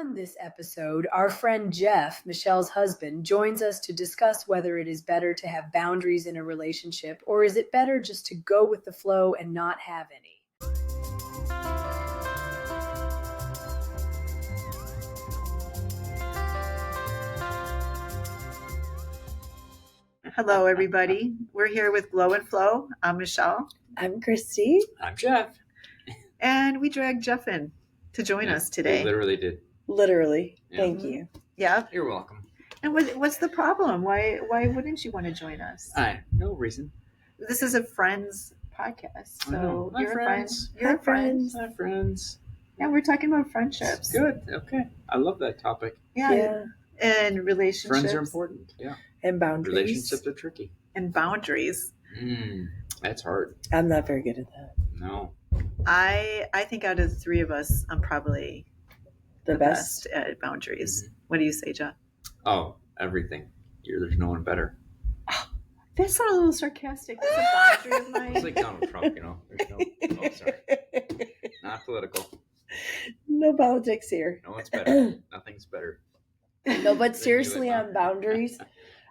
On this episode, our friend Jeff, Michelle's husband, joins us to discuss whether it is better to have boundaries in a relationship or is it better just to go with the flow and not have any. Hello, everybody. We're here with Glow and Flow. I'm Michelle. I'm Kristy. I'm Jeff. And we dragged Jeff in to join us today. We literally did. Literally. Yeah. Thank you. Yeah. You're welcome. And what's the problem? Why wouldn't you want to join us? No reason. This is a friends podcast. So Hi, you're friends. You're friends. Hi, friends. Yeah, we're talking about friendships. Good. Okay. I love that topic. Yeah. And relationships. Friends are important. Yeah. And boundaries. Relationships are tricky. And boundaries. That's hard. I'm not very good at that. No. I think out of the three of us, I'm probably The best. at boundaries. What do you say, Jeff? Oh, everything. There's no one better. That sounded a little sarcastic. That's a boundary of mine. It's like Donald Trump, There's no. Oh, sorry. Not political. No politics here. No one's better. Nothing's better. No, but Than seriously, you on boundaries,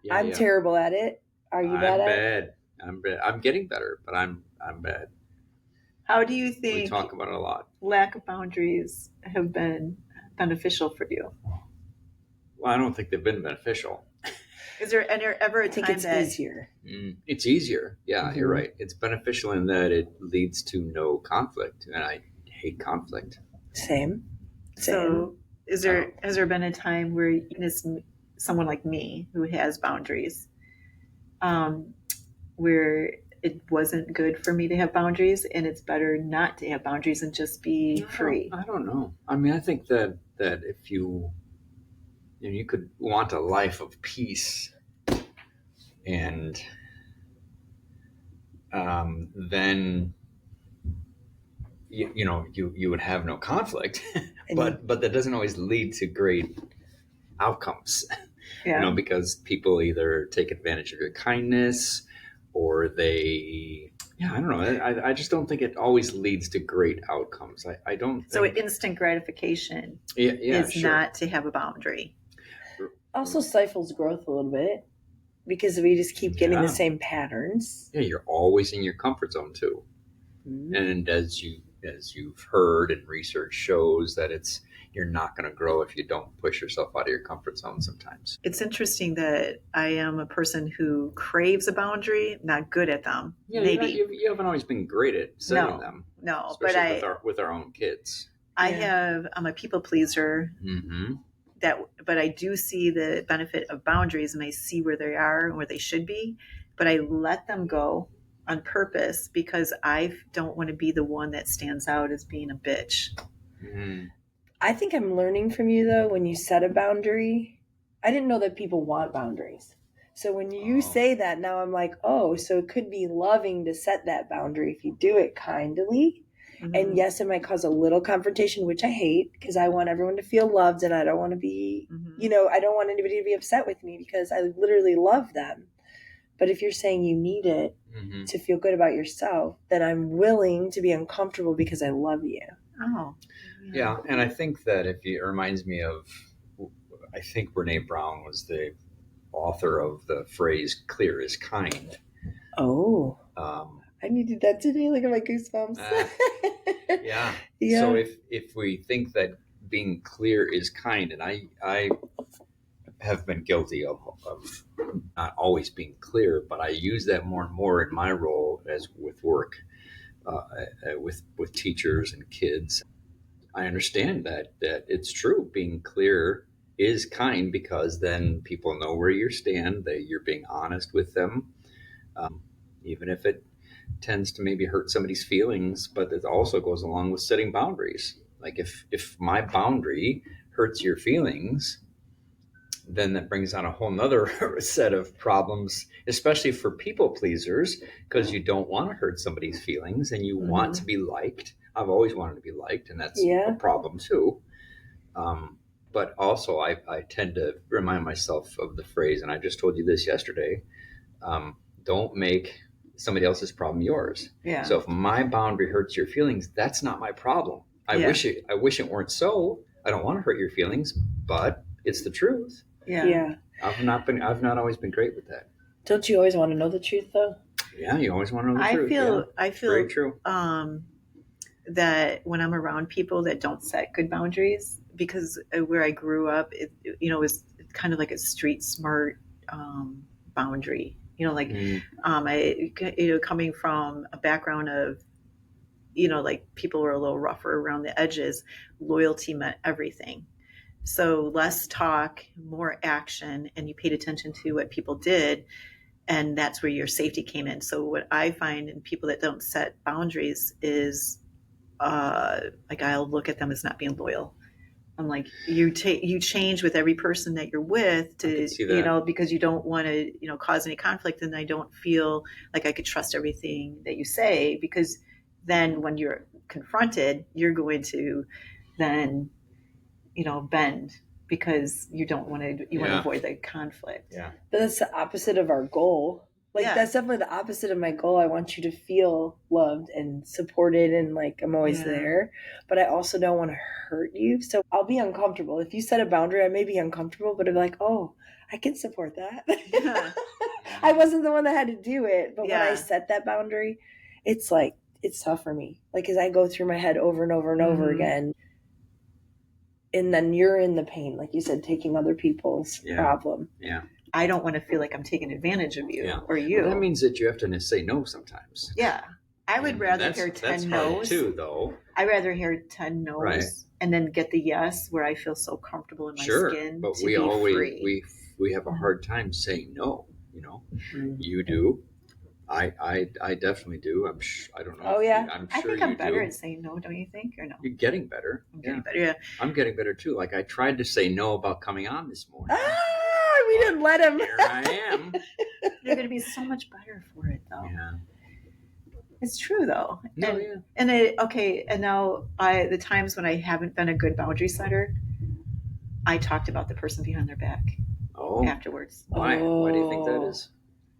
Yeah, I'm terrible at it. Are you bad at it? I'm bad. I'm getting better, but I'm bad. How do you We think talk about it a lot. lack of boundaries have been beneficial for you? Well, I don't think they've been beneficial. Is there ever a I think time it's that easier. It's easier. Yeah, Mhm. You're right. It's beneficial in that it leads to no conflict, and I hate conflict. Same. So has there been a time where it's someone like me who has boundaries, where it wasn't good for me to have boundaries, and it's better not to have boundaries and just be free? I don't know. I mean, I think that if you could want a life of peace, and then you would have no conflict, but that doesn't always lead to great outcomes. Yeah. Because people either take advantage of your kindness or I don't know. I just don't think it always leads to great outcomes. I don't think. So instant gratification is is not to have a boundary. Also stifles growth a little bit because we just keep getting the same patterns. Yeah, you're always in your comfort zone too. Mm-hmm. And as you've heard and research shows that you're not going to grow if you don't push yourself out of your comfort zone sometimes. It's interesting that I am a person who craves a boundary, not good at them. Yeah, maybe you haven't always been great at setting them. No, especially but with our own kids. I'm a people pleaser. Mm-hmm. But I do see the benefit of boundaries, and I see where they are and where they should be, but I let them go on purpose because I don't want to be the one that stands out as being a bitch. Mm-hmm. I think I'm learning from you, though, when you set a boundary. I didn't know that people want boundaries. So when you say that, now I'm like, oh, so it could be loving to set that boundary if you do it kindly. Mm-hmm. And yes, it might cause a little confrontation, which I hate because I want everyone to feel loved and I don't want to be, I don't want anybody to be upset with me because I literally love them. But if you're saying you need it to feel good about yourself, then I'm willing to be uncomfortable because I love you. Oh. Yeah, and I think that it reminds me of, I think Brene Brown was the author of the phrase "clear is kind." Oh. I needed that today. Look at my goosebumps. Yeah. So if we think that being clear is kind, and I have been guilty of not always being clear, but I use that more and more in my role as with work, with teachers and kids. I understand that it's true. Being clear is kind because then people know where you stand, that you're being honest with them, even if it tends to maybe hurt somebody's feelings, but it also goes along with setting boundaries. Like if my boundary hurts your feelings, then that brings on a whole nother set of problems, especially for people pleasers, because you don't want to hurt somebody's feelings and you want to be liked. I've always wanted to be liked, and that's a problem too. But also I tend to remind myself of the phrase, and I just told you this yesterday, don't make somebody else's problem yours. Yeah. So if my boundary hurts your feelings, that's not my problem. I wish it weren't so, I don't want to hurt your feelings, but it's the truth. Yeah. I've not always been great with that. Don't you always want to know the truth though? Yeah, you always want to know the truth. I feel very true. That when I'm around people that don't set good boundaries, because where I grew up, it was kind of like a street smart boundary. Coming from a background of, like people were a little rougher around the edges, loyalty meant everything. So less talk, more action, and you paid attention to what people did. And that's where your safety came in. So what I find in people that don't set boundaries is I'll look at them as not being loyal. I'm like, you change with every person that you're with to, because you don't want to, cause any conflict. And I don't feel like I could trust everything that you say, because then when you're confronted, you're going to then, bend, because you don't want to, want to avoid the conflict. Yeah. But that's the opposite of our goal. That's definitely the opposite of my goal. I want you to feel loved and supported and like I'm always there. But I also don't want to hurt you. So I'll be uncomfortable. If you set a boundary, I may be uncomfortable, but I'm like, oh, I can support that. Yeah. I wasn't the one that had to do it. But when I set that boundary, it's like, it's tough for me. Like, as I go through my head over and over and over again. And then you're in the pain, like you said, taking other people's problem. Yeah. I don't want to feel like I'm taking advantage of you or you. Well, that means that you have to say no sometimes. Yeah. I would rather hear 10 no's. Too, though. I'd rather hear 10 no's and then get the yes where I feel so comfortable in my skin. But we have a hard time saying no, Mm-hmm. You do. I definitely do. I don't know. Oh, yeah. I'm sure I think I'm better at saying no, don't you think? Or no? You're getting better. I'm getting better, yeah. I'm getting better, too. Like, I tried to say no about coming on this morning. We didn't let him. Here I am. You're going to be so much better for it, though. Yeah. It's true, though. No, and now the times when I haven't been a good boundary setter, I talked about the person behind their back afterwards. Why? Why do you think that is?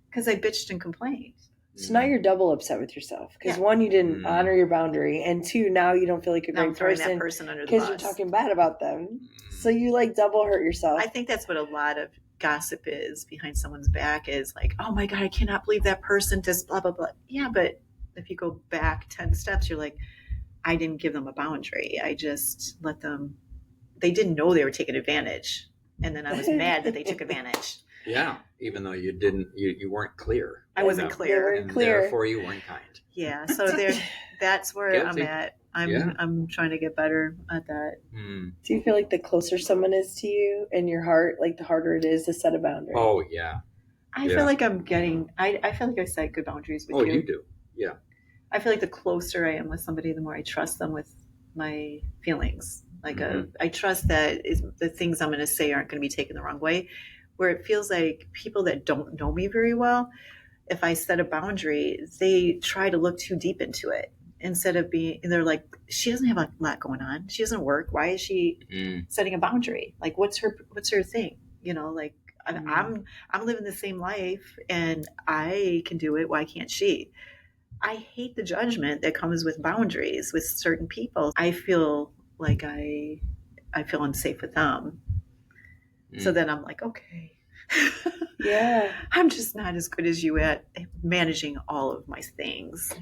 Because I bitched and complained. So now you're double upset with yourself. Because one, you didn't honor your boundary. And two, now you don't feel like a great person. That person under the bus. Because you're talking bad about them. So you like double hurt yourself. I think that's what a lot of gossip is behind someone's back, is like, oh my God, I cannot believe that person does blah, blah, blah. Yeah, but if you go back 10 steps, you're like, I didn't give them a boundary. I just let them, they didn't know they were taking advantage. And then I was mad that they took advantage. Yeah, even though you didn't, you weren't clear. I wasn't clear. And therefore you weren't kind. Yeah, so that's where I'm at. I'm trying to get better at that. Do you feel like the closer someone is to you in your heart, like the harder it is to set a boundary? Oh, yeah. I feel like I'm getting, I feel like I set good boundaries with you. Oh, you do. Yeah. I feel like the closer I am with somebody, the more I trust them with my feelings. Like I trust that the things I'm going to say aren't going to be taken the wrong way. Where it feels like people that don't know me very well, if I set a boundary, they try to look too deep into it instead of they're like, she doesn't have a lot going on. She doesn't work. Why is she setting a boundary? Like, what's her thing? Like I'm living the same life and I can do it. Why can't she? I hate the judgment that comes with boundaries with certain people. I feel like I feel unsafe with them. So then I'm like, okay. Yeah. I'm just not as good as you at managing all of my things.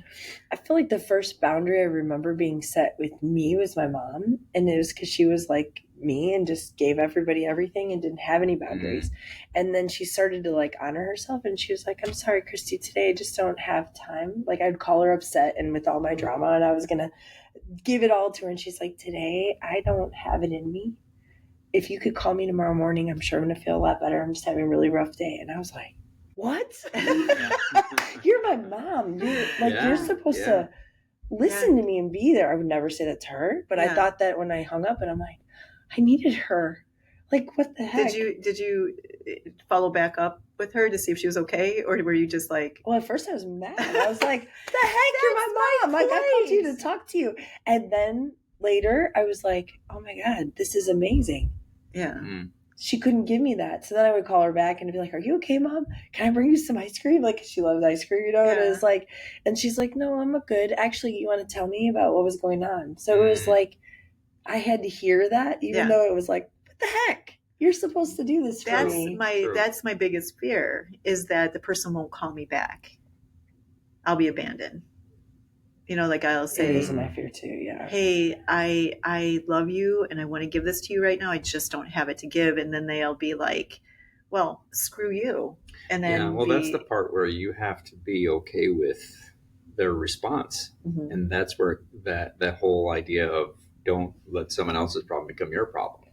I feel like the first boundary I remember being set with me was my mom. And it was because she was like me and just gave everybody everything and didn't have any boundaries. And then she started to like honor herself. And she was like, I'm sorry, Kristy, today I just don't have time. Like I'd call her upset and with all my drama and I was going to give it all to her. And she's like, today I don't have it in me. If you could call me tomorrow morning, I'm sure I'm going to feel a lot better. I'm just having a really rough day. And I was like, what? You're my mom. You're supposed to listen to me and be there. I would never say that to her. But I thought that when I hung up and I'm like, I needed her. Like, what the heck? Did you follow back up with her to see if she was okay? Or were you just like... Well, at first I was mad. I was like, the heck? You're my mom. Like, I called you to talk to you. And then later I was like, oh my God, this is amazing. Yeah. She couldn't give me that. So then I would call her back and be like, are you okay, Mom? Can I bring you some ice cream? Like, she loves ice cream, And it was like, and she's like, no, I'm good. Actually, you want to tell me about what was going on? So it was like, I had to hear that, even though it was like, what the heck? You're supposed to do this for me. That's my biggest fear, is that the person won't call me back. I'll be abandoned. Like I'll say, it is my fear too. Yeah. Hey, I love you and I want to give this to you right now. I just don't have it to give. And then they'll be like, well, screw you. And then that's the part where you have to be okay with their response. Mm-hmm. And that's where that whole idea of don't let someone else's problem become your problem.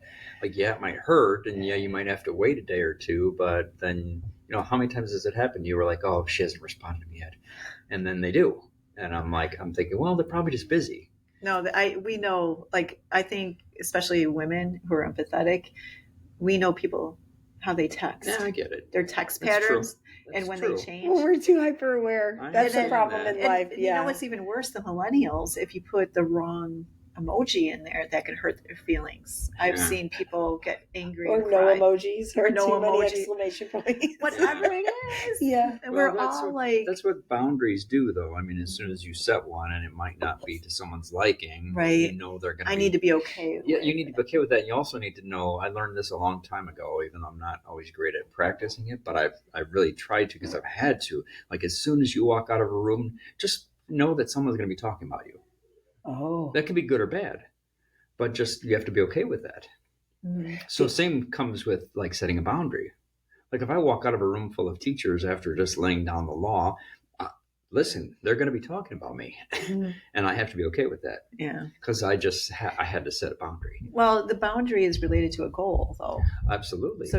Like, yeah, it might hurt, and yeah, you might have to wait a day or two, but then, how many times has it happened? You were like, oh, she hasn't responded to me yet. And then they do. And I'm thinking, well, they're probably just busy. No, we know, like, I think especially women who are empathetic, we know people, how they text. Yeah, I get it. Their text patterns. And when they change. Well, we're too hyper aware. That's the problem in life. You know what's even worse than millennials? If you put the wrong emoji in there, that could hurt their feelings. I've seen people get angry or and no cry. Emojis or no too many emoji. Exclamation points. Whatever it is. Yeah. And we're all like. That's what boundaries do, though. I mean, as soon as you set one and it might not be to someone's liking, right. They're going to I need to be okay. Yeah, you need to be okay with that. And you also need to know, I learned this a long time ago, even though I'm not always great at practicing it, but I've really tried to because I've had to. Like, as soon as you walk out of a room, just know that someone's going to be talking about you. Oh. That can be good or bad. But just, you have to be okay with that. Mm-hmm. So same comes with like setting a boundary. Like if I walk out of a room full of teachers after just laying down the law, listen, they're going to be talking about me. Mm-hmm. And I have to be okay with that. Yeah. Because I just I had to set a boundary. Well, the boundary is related to a goal, though. Absolutely. So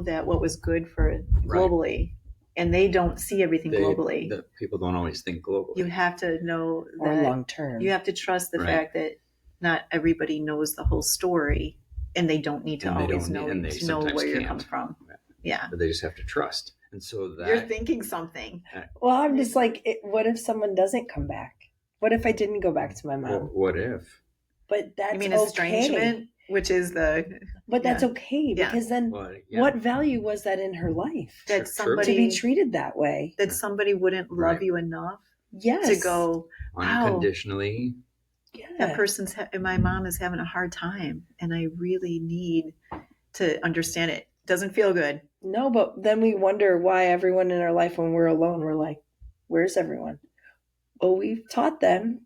that what was good for globally. Right. And they don't see everything globally. The people don't always think globally. You have to know that. Or long term. You have to trust the fact that not everybody knows the whole story, and they don't need to always know where you're coming from. Yeah. But they just have to trust. And so that you're thinking something. Well, I'm just like, what if someone doesn't come back? What if I didn't go back to my mom? Well, what if? But that's you mean estrangement, which is the. But that's okay because then what value was that in her life? That somebody to be treated that way. That somebody wouldn't love you enough. Yes. To go unconditionally. Yeah. That my mom is having a hard time, and I really need to understand it. Doesn't feel good. No, but then we wonder why everyone in our life, when we're alone, we're like, where's everyone? Oh, we've taught them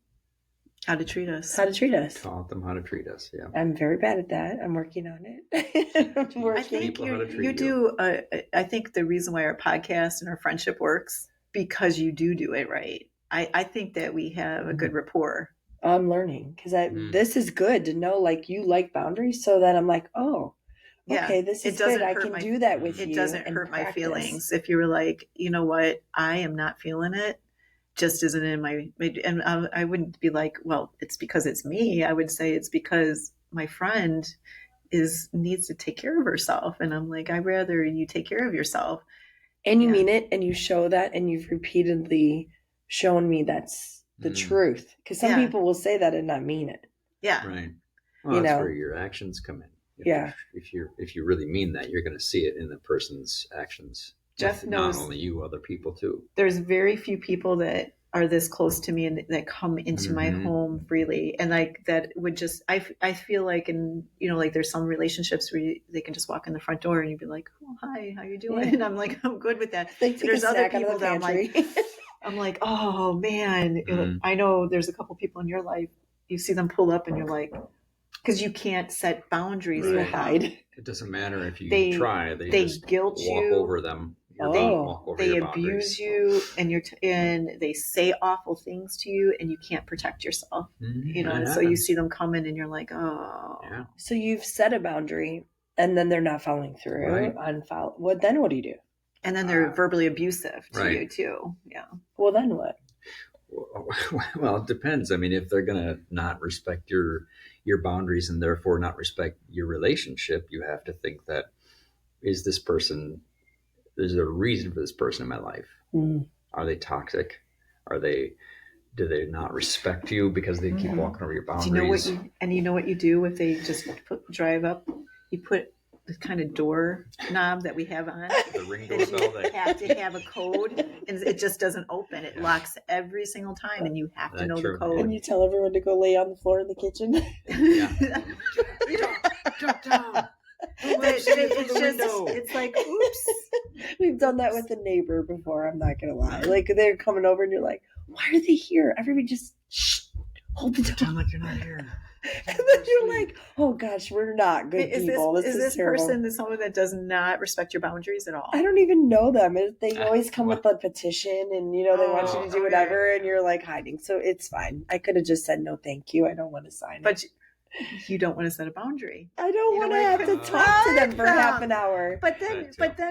how to treat us. Taught them how to treat us. Yeah. I'm very bad at that. I'm working on it. I think you do. I think the reason why our podcast and our friendship works, because you do it right. I think that we have a good rapport. I'm learning because this is good to know, like, you like boundaries, so that I'm like, oh, okay, this is good. I can do that with you. It doesn't hurt my feelings. If you were like, you know what, I am not feeling it, just isn't in my, and I wouldn't be like, well, it's because it's me. I would say it's because my friend needs to take care of herself. And I'm like, I'd rather you take care of yourself. And you mean it, and you show that, and you've repeatedly shown me that's the truth. Because some people will say that and not mean it. Yeah. Right. Well, that's where your actions come in. If you really mean that, you're going to see it in the person's actions. Jeff knows, not only you, other people too. There's very few people that are this close to me and that come into my home freely, and like that would just I feel like, and like there's some relationships where they can just walk in the front door and you'd be like, oh, hi, how you doing? And I'm like, I'm good with that. There's other people that I'm like, oh man, I know there's a couple people in your life, you see them pull up and you're like, because you can't set boundaries. Right. You hide. It doesn't matter if you try. They just guilt walk you over them. They abuse you, and they say awful things to you, and you can't protect yourself. And so you see them come in, and you're like, oh. Yeah. So you've set a boundary, and then they're not following through. Right. What do you do? And then they're verbally abusive to you too. Yeah. Well, then what? Well, it depends. I mean, if they're going to not respect your boundaries and therefore not respect your relationship, you have to think that, is there a reason for this person in my life? Are they toxic? Do they not respect you because they keep walking over your boundaries? You know what you do if they just drive up? You put kind of door knob that we have on. The ring doorbell that you have to have a code, and it just doesn't open. It locks every single time, and you have to know the code. And you tell everyone to go lay on the floor in the kitchen. Drop down. It's like, oops. We've done that with a neighbor before. I'm not gonna lie. Like they're coming over, and you're like, "Why are they here?" Everybody just hold the door. Pretend like you're not here. And then you're like, "Oh gosh, we're not good people." Is this person someone that does not respect your boundaries at all? I don't even know them. They always come with a petition, and they want you to do whatever, and you're like hiding. So it's fine. I could have just said no, thank you. I don't want to sign it. You don't want to set a boundary. I don't want to have to talk to them for half an hour. But then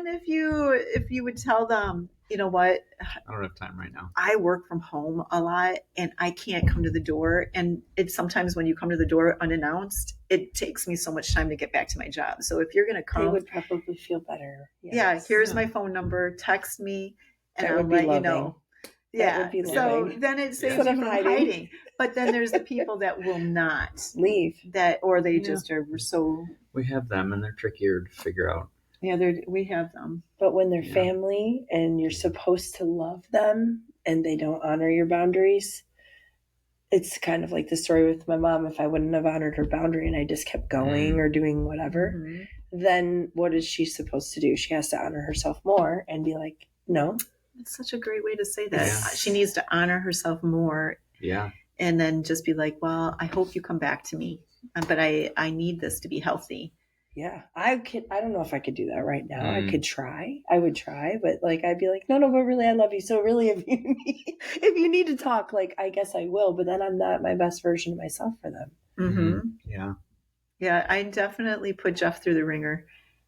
if you would tell them, you know what? I don't have time right now. I work from home a lot and I can't come to the door. And it's sometimes when you come to the door unannounced, it takes me so much time to get back to my job. So if you're going to come, they would probably feel better. Yes. Yeah. Here's my phone number. Text me and I'll let you know. Yeah. So then it saves you from hiding. But then there's the people that will not leave or they just are so. We have them and they're trickier to figure out. Yeah, we have them. But when they're family and you're supposed to love them and they don't honor your boundaries, it's kind of like the story with my mom. If I wouldn't have honored her boundary and I just kept going or doing whatever, then what is she supposed to do? She has to honor herself more and be like, no. It's such a great way to say that. Yeah. She needs to honor herself more. Yeah. And then just be like, well, I hope you come back to me, but I need this to be healthy. Yeah, I don't know if I could do that right now. I could try. I would try, but I'd be like, no, but really, I love you. So really, if you need to talk, I guess I will. But then I'm not my best version of myself for them. Mm-hmm. Yeah. Yeah, I definitely put Jeff through the ringer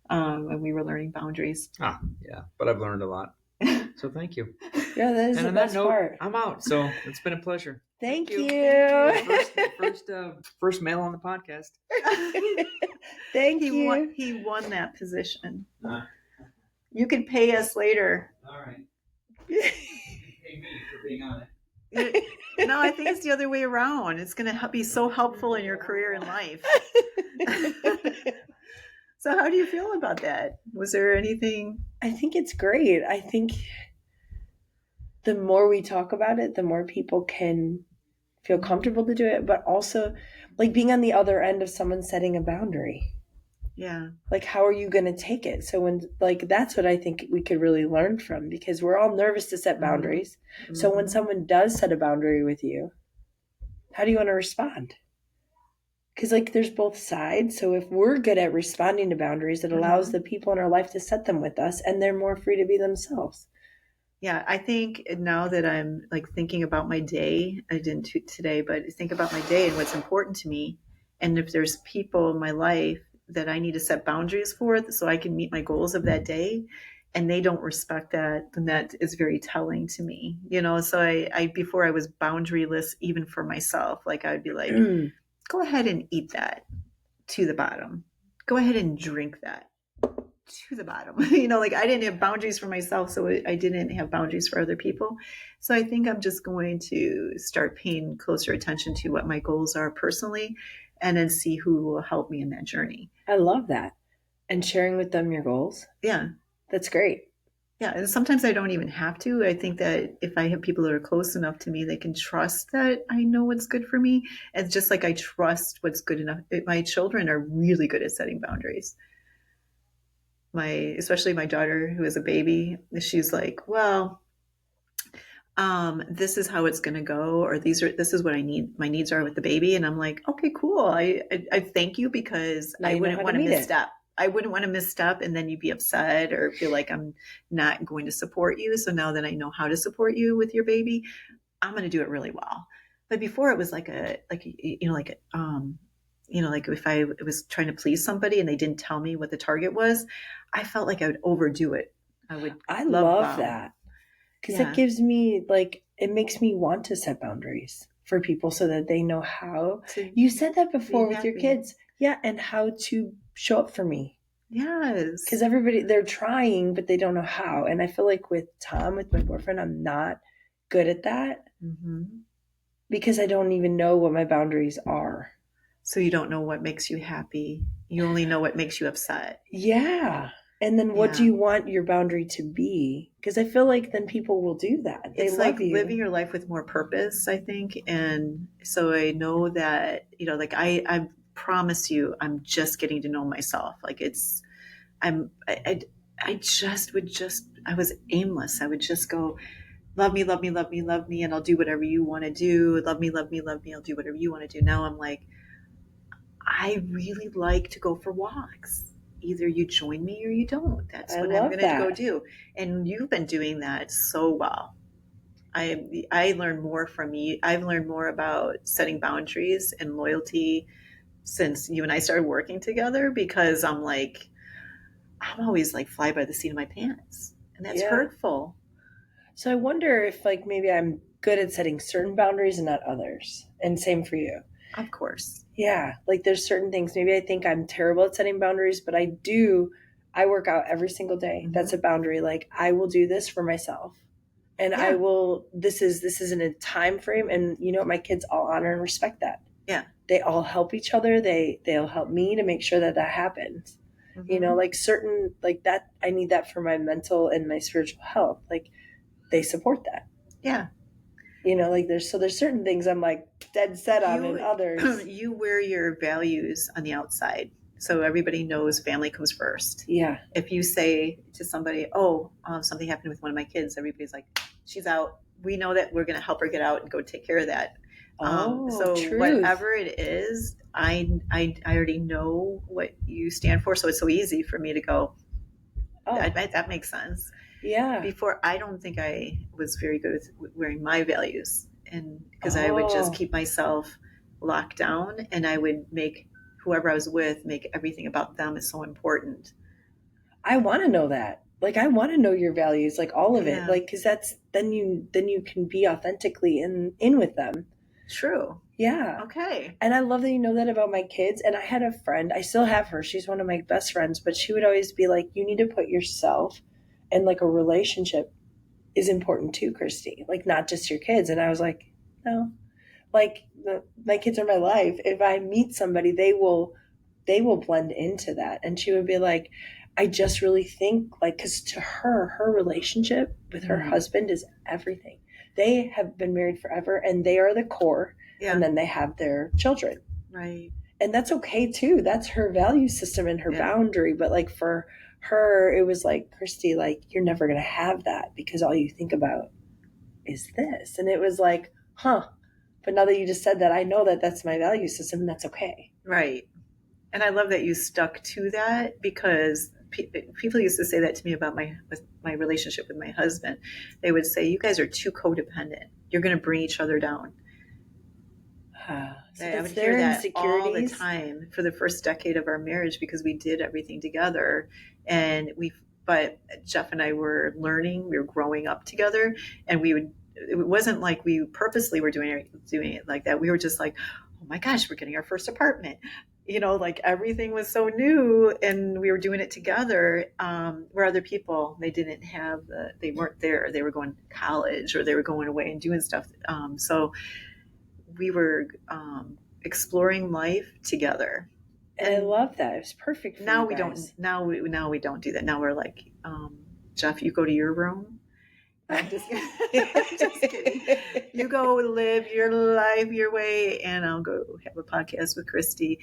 when we were learning boundaries. Ah, yeah, but I've learned a lot. So thank you. Yeah, that is the best part. I'm out. So it's been a pleasure. Thank you. First male on the podcast. Thank you. He won that position. You can pay us later. All right. Pay me for being on it. No, I think it's the other way around. It's going to be so helpful in your career and life. So how do you feel about that? Was there anything? I think it's great. I think the more we talk about it, the more people can feel comfortable to do it, but also being on the other end of someone setting a boundary. Yeah. How are you going to take it? So when that's what I think we could really learn from, because we're all nervous to set boundaries. Mm-hmm. So when someone does set a boundary with you, how do you want to respond? Because there's both sides. So if we're good at responding to boundaries, it allows the people in our life to set them with us, and they're more free to be themselves. Yeah, I think now that I'm thinking about my day, I didn't today, but think about my day and what's important to me. And if there's people in my life that I need to set boundaries for so I can meet my goals of that day, and they don't respect that, then that is very telling to me. So I before I was boundaryless even for myself. I'd be like, go ahead and eat that to the bottom. Go ahead and drink that to the bottom. I didn't have boundaries for myself, so I didn't have boundaries for other people. So I think I'm just going to start paying closer attention to what my goals are personally, and then see who will help me in that journey. I love that. And sharing with them your goals. Yeah. That's great. Yeah. And sometimes I don't even have to. I think that if I have people that are close enough to me, they can trust that I know what's good for me. And just I trust what's good enough. My children are really good at setting boundaries. Especially my daughter, who is a baby, she's like, well, this is how it's going to go, or this is what I need. My needs are with the baby. And I'm like, okay, cool. I thank you, because I wouldn't want to misstep. I wouldn't want to misstep and then you'd be upset or feel like I'm not going to support you. So now that I know how to support you with your baby, I'm going to do it really well. But before it was if I was trying to please somebody and they didn't tell me what the target was, I felt like I would overdo it. I love that. Because it gives me, it makes me want to set boundaries for people so that they know how. You said that before with your kids. Yeah, and how to show up for me. Yes. Because they're trying, but they don't know how. And I feel like with Tom, with my boyfriend, I'm not good at that. Mm-hmm. Because I don't even know what my boundaries are. So you don't know what makes you happy. You only know what makes you upset. Yeah. And then what do you want your boundary to be? Because I feel like then people will do that. They It's love like you. living your life with more purpose, I think. And so I know that, like I promise you, I'm just getting to know myself. Like I was aimless. I would just go, love me, love me, love me, love me. And I'll do whatever you want to do. Love me, love me, love me. I'll do whatever you want to do. Now I'm like, I really like to go for walks. Either you join me or you don't. That's what I'm going to go do. And you've been doing that so well. I learned more from you. I've learned more about setting boundaries and loyalty since you and I started working together, because I'm always like fly by the seat of my pants, and that's hurtful. So I wonder if like maybe I'm good at setting certain boundaries and not others. And same for you. Of course. Yeah. Like there's certain things. Maybe I think I'm terrible at setting boundaries, but I work out every single day. Mm-hmm. That's a boundary. Like I will do this for myself. And I will, this is in a time frame. And you know what? My kids all honor and respect that. Yeah. They all help each other. They'll help me to make sure that happens. Mm-hmm. You know, like certain, like that, I need that for my mental and my spiritual health. Like they support that. Yeah. You know, like there's certain things I'm like dead set on, and others. You wear your values on the outside. So everybody knows family comes first. Yeah. If you say to somebody, something happened with one of my kids, everybody's like, she's out. We know that we're going to help her get out and go take care of that. So truth. Whatever it is, I already know what you stand for. So it's so easy for me to go, that makes sense. Yeah. Before, I don't think I was very good with wearing my values, and because I would just keep myself locked down, and I would make whoever I was with make everything about them is so important. I want to know that. Like I want to know your values, like all of it, like because that's then you can be authentically in with them. True. Yeah. Okay. And I love that you know that about my kids. And I had a friend, I still have her. She's one of my best friends, but she would always be like, you need to put yourself and like a relationship is important too, Kristy. Like not just your kids. And I was like, no, like my kids are my life. If I meet somebody, they will blend into that. And she would be like, I just really think like, because to her relationship with her husband is everything. They have been married forever and they are the core. Yeah. And then they have their children. Right. And that's okay too. That's her value system and her boundary. But like for her, it was like, Kristy, like you're never going to have that because all you think about is this. And it was like, huh. But now that you just said that, I know that that's my value system and that's okay. Right. And I love that you stuck to that, because people used to say that to me about my relationship with my husband. They would say, you guys are too codependent. You're going to bring each other down. So I would hear that all the time for the first decade of our marriage, because we did everything together, but Jeff and I were learning, we were growing up together, and it wasn't like we purposely were doing it like that. We were just like, oh my gosh, we're getting our first apartment. You know, like everything was so new and we were doing it together, where other people, they weren't there. They were going to college or they were going away and doing stuff. So we were exploring life together. And I love that. It was perfect for now you we guys. Now we don't do that. Now we're like, Jeff, you go to your room. I'm just kidding. You go live your life your way, and I'll go have a podcast with Kristy.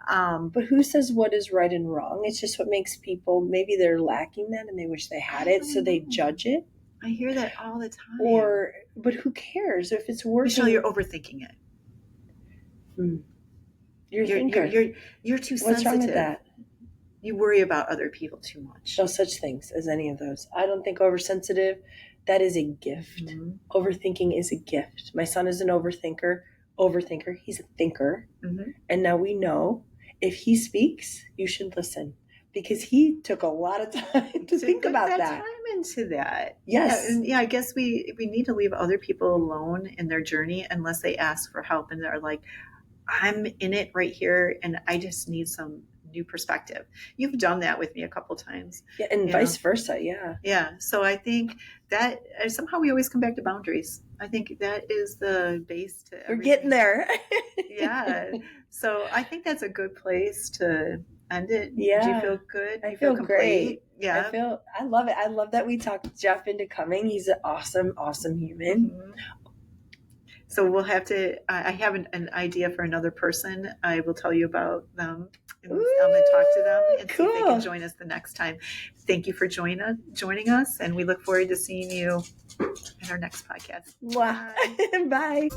But who says what is right and wrong? It's just what makes people, maybe they're lacking that and they wish they had it, so they judge it. I hear that all the time. But who cares if it's working? Michelle, you're overthinking it. You're too sensitive. What's wrong with that? You worry about other people too much. No such things as any of those. I don't think oversensitive. That is a gift. Mm-hmm. Overthinking is a gift. My son is an overthinker. He's a thinker. Mm-hmm. And now we know if he speaks, you should listen, because he took a lot of time to think about that. Time into that. Yes. Yeah, I guess we need to leave other people alone in their journey unless they ask for help and they're like, I'm in it right here and I just need some new perspective. You've done that with me a couple times. Yeah, and vice versa, yeah. Yeah, so I think that somehow we always come back to boundaries. I think that is the base to everything. We're getting there. Yeah. So I think that's a good place to end it. Yeah. Do you feel good? I feel great. Yeah. I love it. I love that we talked Jeff into coming. He's an awesome, awesome human. Mm-hmm. So we'll have to, I have an idea for another person. I will tell you about them. I'm going to talk to them and see if they can join us the next time. Thank you for joining us, and we look forward to seeing you in our next podcast. Wow. Bye.